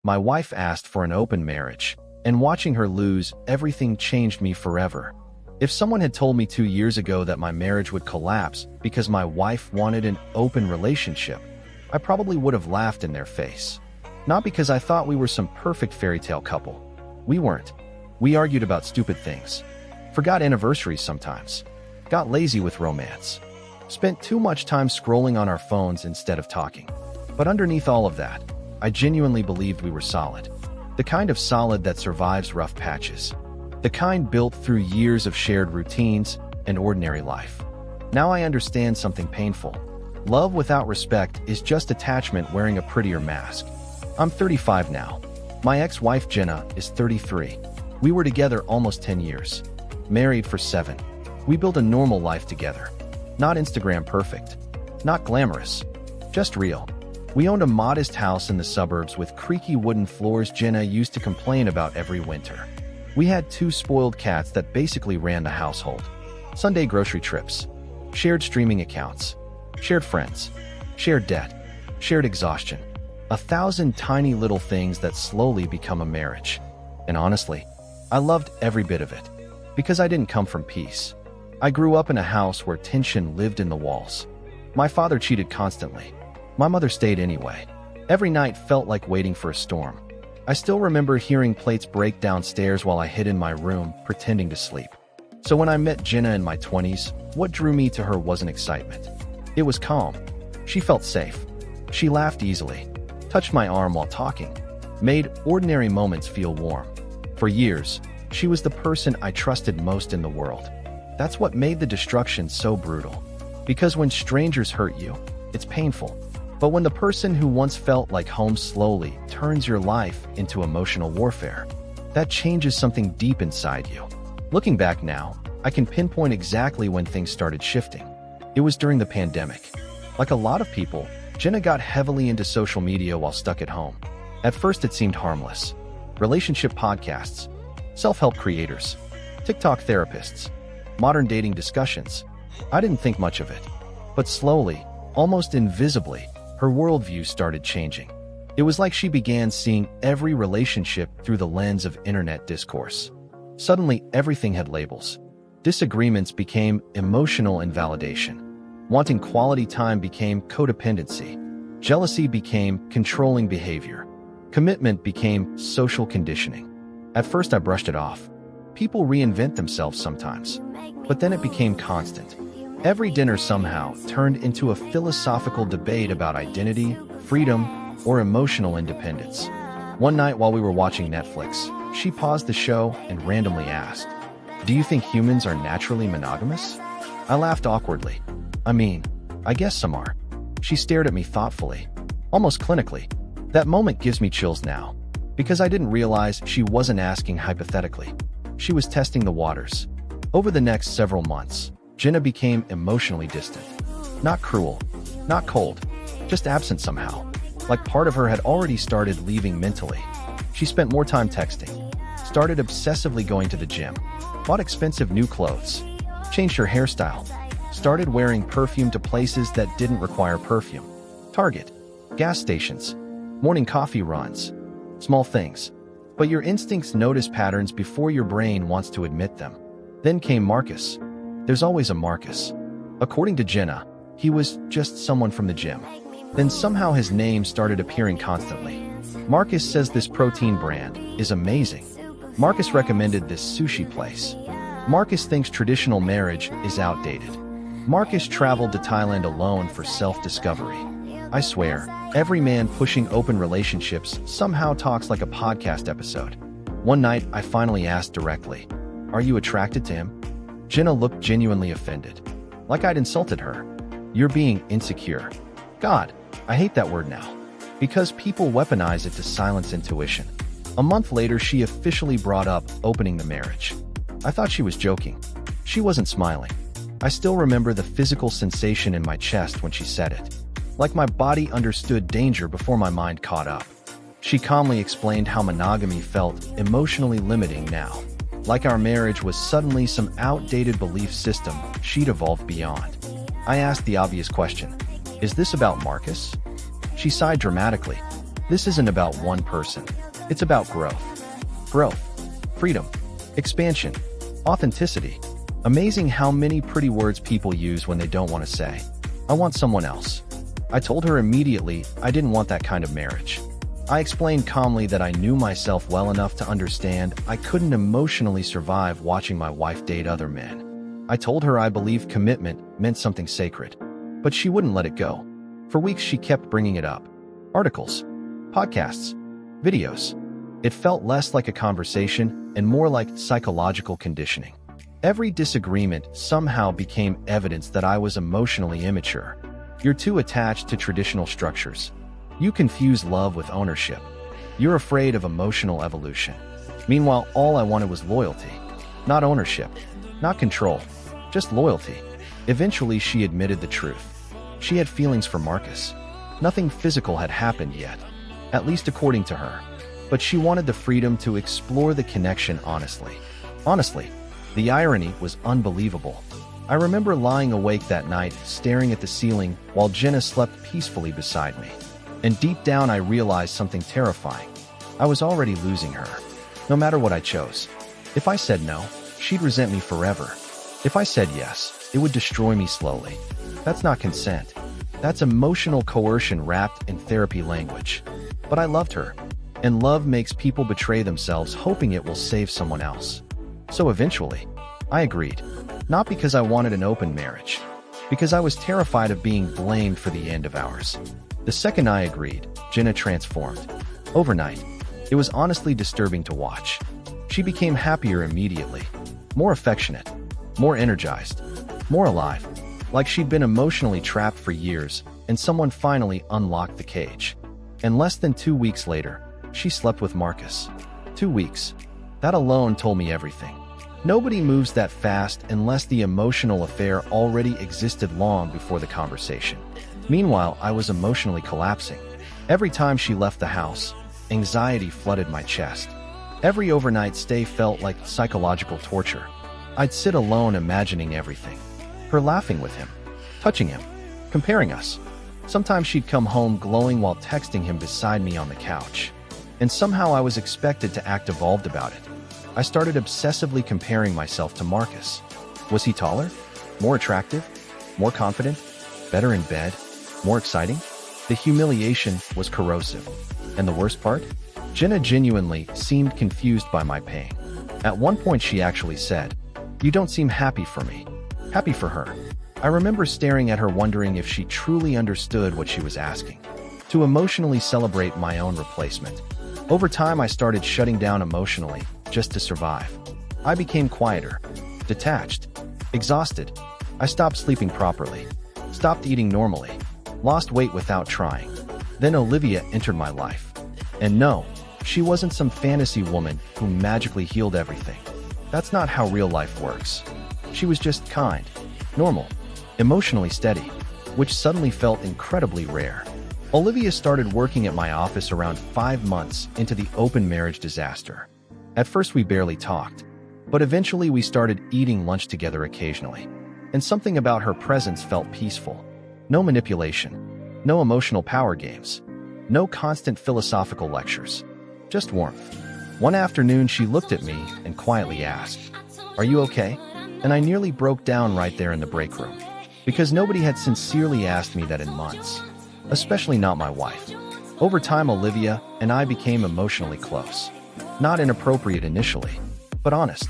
My wife asked for an open marriage, and watching her lose everything changed me forever. If someone had told me 2 years ago that my marriage would collapse because my wife wanted an open relationship, I probably would have laughed in their face. Not because I thought we were some perfect fairy tale couple. We weren't. We argued about stupid things, forgot anniversaries sometimes, got lazy with romance, spent too much time scrolling on our phones instead of talking. But underneath all of that, I genuinely believed we were solid. The kind of solid that survives rough patches. The kind built through years of shared routines and ordinary life. Now I understand something painful. Love without respect is just attachment wearing a prettier mask. I'm 35 now. My ex-wife Jenna is 33. We were together almost 10 years. Married for 7. We built a normal life together. Not Instagram perfect. Not glamorous. Just real. We owned a modest house in the suburbs with creaky wooden floors Jenna used to complain about every winter. We had 2 spoiled cats that basically ran the household. Sunday grocery trips. Shared streaming accounts. Shared friends. Shared debt. Shared exhaustion. 1,000 tiny little things that slowly become a marriage. And honestly, I loved every bit of it. Because I didn't come from peace. I grew up in a house where tension lived in the walls. My father cheated constantly. My mother stayed anyway. Every night felt like waiting for a storm. I still remember hearing plates break downstairs while I hid in my room, pretending to sleep. So when I met Jenna in my 20s, what drew me to her wasn't excitement. It was calm. She felt safe. She laughed easily, touched my arm while talking, made ordinary moments feel warm. For years, she was the person I trusted most in the world. That's what made the destruction so brutal. Because when strangers hurt you, it's painful. But when the person who once felt like home slowly turns your life into emotional warfare, that changes something deep inside you. Looking back now, I can pinpoint exactly when things started shifting. It was during the pandemic. Like a lot of people, Jenna got heavily into social media while stuck at home. At first it seemed harmless. Relationship podcasts, self-help creators, TikTok therapists, modern dating discussions. I didn't think much of it. But slowly, almost invisibly, her worldview started changing. It was like she began seeing every relationship through the lens of internet discourse. Suddenly, everything had labels. Disagreements became emotional invalidation. Wanting quality time became codependency. Jealousy became controlling behavior. Commitment became social conditioning. At first, I brushed it off. People reinvent themselves sometimes. But then it became constant. Every dinner somehow turned into a philosophical debate about identity, freedom, or emotional independence. One night while we were watching Netflix, she paused the show and randomly asked, "Do you think humans are naturally monogamous?" I laughed awkwardly. I guess some are. She stared at me thoughtfully, almost clinically. That moment gives me chills now, because I didn't realize she wasn't asking hypothetically. She was testing the waters. Over the next several months, Jenna became emotionally distant. Not cruel, not cold, just absent somehow. Like part of her had already started leaving mentally. She spent more time texting, started obsessively going to the gym, bought expensive new clothes, changed her hairstyle, started wearing perfume to places that didn't require perfume. Target, gas stations, morning coffee runs, small things. But your instincts notice patterns before your brain wants to admit them. Then came Marcus. There's always a Marcus. According to Jenna, he was just someone from the gym. Then somehow his name started appearing constantly. Marcus says this protein brand is amazing. Marcus recommended this sushi place. Marcus thinks traditional marriage is outdated. Marcus traveled to Thailand alone for self-discovery. I swear, every man pushing open relationships somehow talks like a podcast episode. One night, I finally asked directly, "Are you attracted to him?" Jenna looked genuinely offended, like I'd insulted her. "You're being insecure." God, I hate that word now, because people weaponize it to silence intuition. A month later, she officially brought up opening the marriage. I thought she was joking. She wasn't smiling. I still remember the physical sensation in my chest when she said it. Like my body understood danger before my mind caught up. She calmly explained how monogamy felt emotionally limiting now. Like our marriage was suddenly some outdated belief system she'd evolved beyond. I asked the obvious question, "Is this about Marcus?" She sighed dramatically. This isn't about one person. It's about growth. Growth, freedom, expansion, authenticity. Amazing how many pretty words people use when they don't want to say, "I want someone else." I told her immediately I didn't want that kind of marriage. I explained calmly that I knew myself well enough to understand I couldn't emotionally survive watching my wife date other men. I told her I believed commitment meant something sacred, but she wouldn't let it go. For weeks she kept bringing it up. Articles, podcasts, videos. It felt less like a conversation and more like psychological conditioning. Every disagreement somehow became evidence that I was emotionally immature. You're too attached to traditional structures. You confuse love with ownership. You're afraid of emotional evolution. Meanwhile, all I wanted was loyalty. Not ownership, not control, just loyalty. Eventually, she admitted the truth. She had feelings for Marcus. Nothing physical had happened yet, at least according to her. But she wanted the freedom to explore the connection honestly. Honestly, the irony was unbelievable. I remember lying awake that night, staring at the ceiling while Jenna slept peacefully beside me. And deep down, I realized something terrifying. I was already losing her, no matter what I chose. If I said no, she'd resent me forever. If I said yes, it would destroy me slowly. That's not consent. That's emotional coercion wrapped in therapy language. But I loved her, and love makes people betray themselves hoping it will save someone else. So eventually, I agreed. Not because I wanted an open marriage, because I was terrified of being blamed for the end of ours. The second I agreed, Jenna transformed. Overnight, it was honestly disturbing to watch. She became happier immediately, more affectionate, more energized, more alive, like she'd been emotionally trapped for years, and someone finally unlocked the cage. And less than 2 weeks later, she slept with Marcus. 2 weeks. That alone told me everything. Nobody moves that fast unless the emotional affair already existed long before the conversation. Meanwhile, I was emotionally collapsing. Every time she left the house, anxiety flooded my chest. Every overnight stay felt like psychological torture. I'd sit alone imagining everything. Her laughing with him, touching him, comparing us. Sometimes she'd come home glowing while texting him beside me on the couch. And somehow I was expected to act evolved about it. I started obsessively comparing myself to Marcus. Was he taller? More attractive? More confident? Better in bed? More exciting? The humiliation was corrosive. And the worst part? Jenna genuinely seemed confused by my pain. At one point she actually said, "You don't seem happy for me." Happy for her. I remember staring at her wondering if she truly understood what she was asking. To emotionally celebrate my own replacement. Over time I started shutting down emotionally, just to survive. I became quieter, detached, exhausted. I stopped sleeping properly, stopped eating normally, lost weight without trying. Then Olivia entered my life. And no, she wasn't some fantasy woman who magically healed everything. That's not how real life works. She was just kind, normal, emotionally steady, which suddenly felt incredibly rare. Olivia started working at my office around 5 months into the open marriage disaster. At first we barely talked, but eventually we started eating lunch together occasionally. And something about her presence felt peaceful. No manipulation, no emotional power games, no constant philosophical lectures, just warmth. One afternoon she looked at me and quietly asked, "Are you okay?" And I nearly broke down right there in the break room, because nobody had sincerely asked me that in months, especially not my wife. Over time, Olivia and I became emotionally close. Not inappropriate initially, but honest.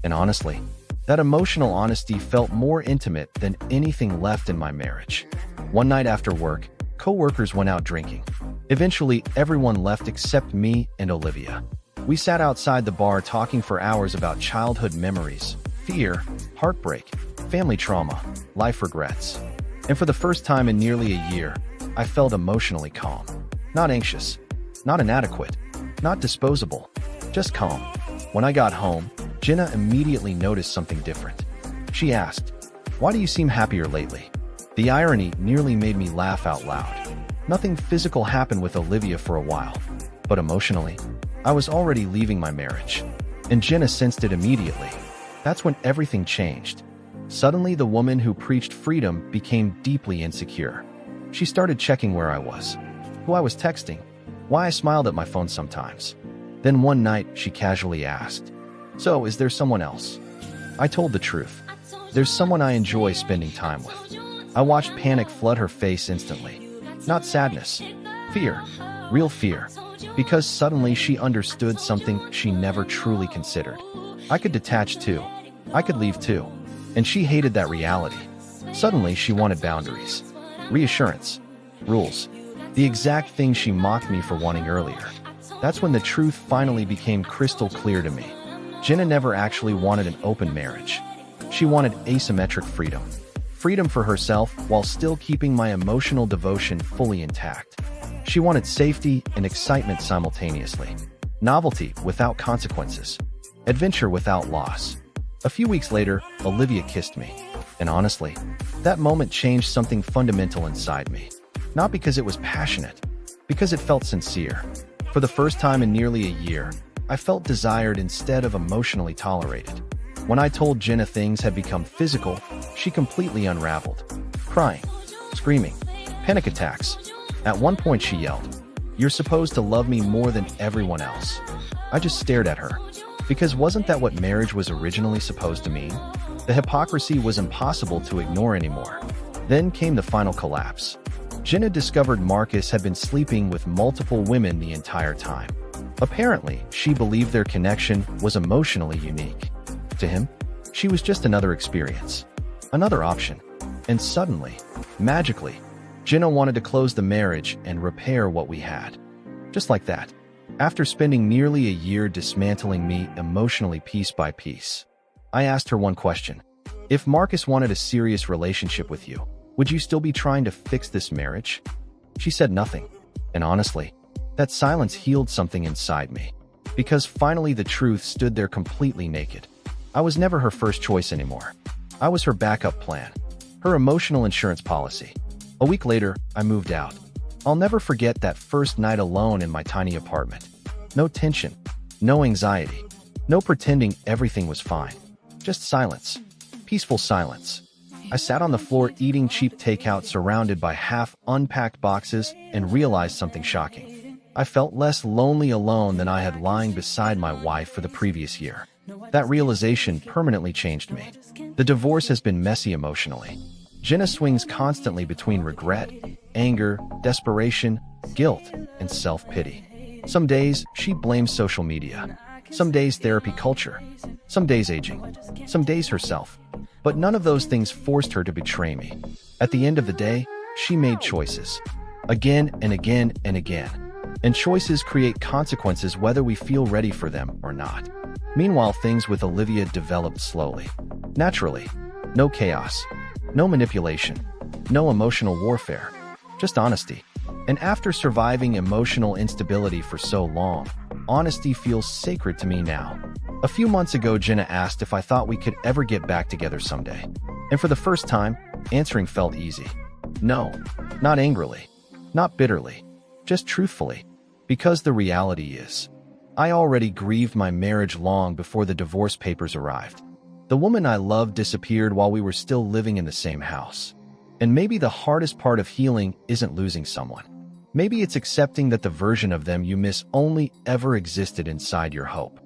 And honestly, that emotional honesty felt more intimate than anything left in my marriage. One night after work, co-workers went out drinking. Eventually, everyone left except me and Olivia. We sat outside the bar talking for hours about childhood memories, fear, heartbreak, family trauma, life regrets. And for the first time in nearly a year, I felt emotionally calm. Not anxious, not inadequate, not disposable, just calm. When I got home, Jenna immediately noticed something different. She asked, "Why do you seem happier lately?" The irony nearly made me laugh out loud. Nothing physical happened with Olivia for a while, but emotionally, I was already leaving my marriage. And Jenna sensed it immediately. That's when everything changed. Suddenly, the woman who preached freedom became deeply insecure. She started checking where I was, who I was texting, why I smiled at my phone sometimes. Then one night, she casually asked, "So, is there someone else?" I told the truth. There's someone I enjoy spending time with. I watched panic flood her face instantly. Not sadness, fear, real fear. Because suddenly she understood something she never truly considered. I could detach too. I could leave too. And she hated that reality. Suddenly she wanted boundaries, reassurance, rules. The exact thing she mocked me for wanting earlier. That's when the truth finally became crystal clear to me. Jenna never actually wanted an open marriage. She wanted asymmetric freedom. Freedom for herself while still keeping my emotional devotion fully intact. She wanted safety and excitement simultaneously. Novelty without consequences. Adventure without loss. A few weeks later, Olivia kissed me. And honestly, that moment changed something fundamental inside me. Not because it was passionate, because it felt sincere. For the first time in nearly a year, I felt desired instead of emotionally tolerated. When I told Jenna things had become physical, she completely unraveled. Crying, screaming, panic attacks. At one point she yelled, "You're supposed to love me more than everyone else." I just stared at her. Because wasn't that what marriage was originally supposed to mean? The hypocrisy was impossible to ignore anymore. Then came the final collapse. Jenna discovered Marcus had been sleeping with multiple women the entire time. Apparently, she believed their connection was emotionally unique. To him, she was just another experience, another option. And suddenly, magically, Jenna wanted to close the marriage and repair what we had. Just like that. After spending nearly a year dismantling me emotionally piece by piece, I asked her one question. If Marcus wanted a serious relationship with you, would you still be trying to fix this marriage? She said nothing. And honestly, that silence healed something inside me. Because finally the truth stood there completely naked. I was never her first choice anymore. I was her backup plan, her emotional insurance policy. A week later, I moved out. I'll never forget that first night alone in my tiny apartment. No tension, no anxiety, no pretending everything was fine. Just silence, peaceful silence. I sat on the floor eating cheap takeout surrounded by half-unpacked boxes and realized something shocking. I felt less lonely alone than I had lying beside my wife for the previous year. That realization permanently changed me. The divorce has been messy emotionally. Jenna swings constantly between regret, anger, desperation, guilt, and self-pity. Some days, she blames social media. Some days therapy culture. Some days aging. Some days herself. But none of those things forced her to betray me. At the end of the day, she made choices. Again and again and again. And choices create consequences whether we feel ready for them or not. Meanwhile, things with Olivia developed slowly. Naturally. No chaos. No manipulation. No emotional warfare. Just honesty. And after surviving emotional instability for so long, honesty feels sacred to me now. A few months ago, Jenna asked if I thought we could ever get back together someday. And for the first time, answering felt easy. No, not angrily, not bitterly, just truthfully. Because the reality is, I already grieved my marriage long before the divorce papers arrived. The woman I loved disappeared while we were still living in the same house. And maybe the hardest part of healing isn't losing someone. Maybe it's accepting that the version of them you miss only ever existed inside your hope.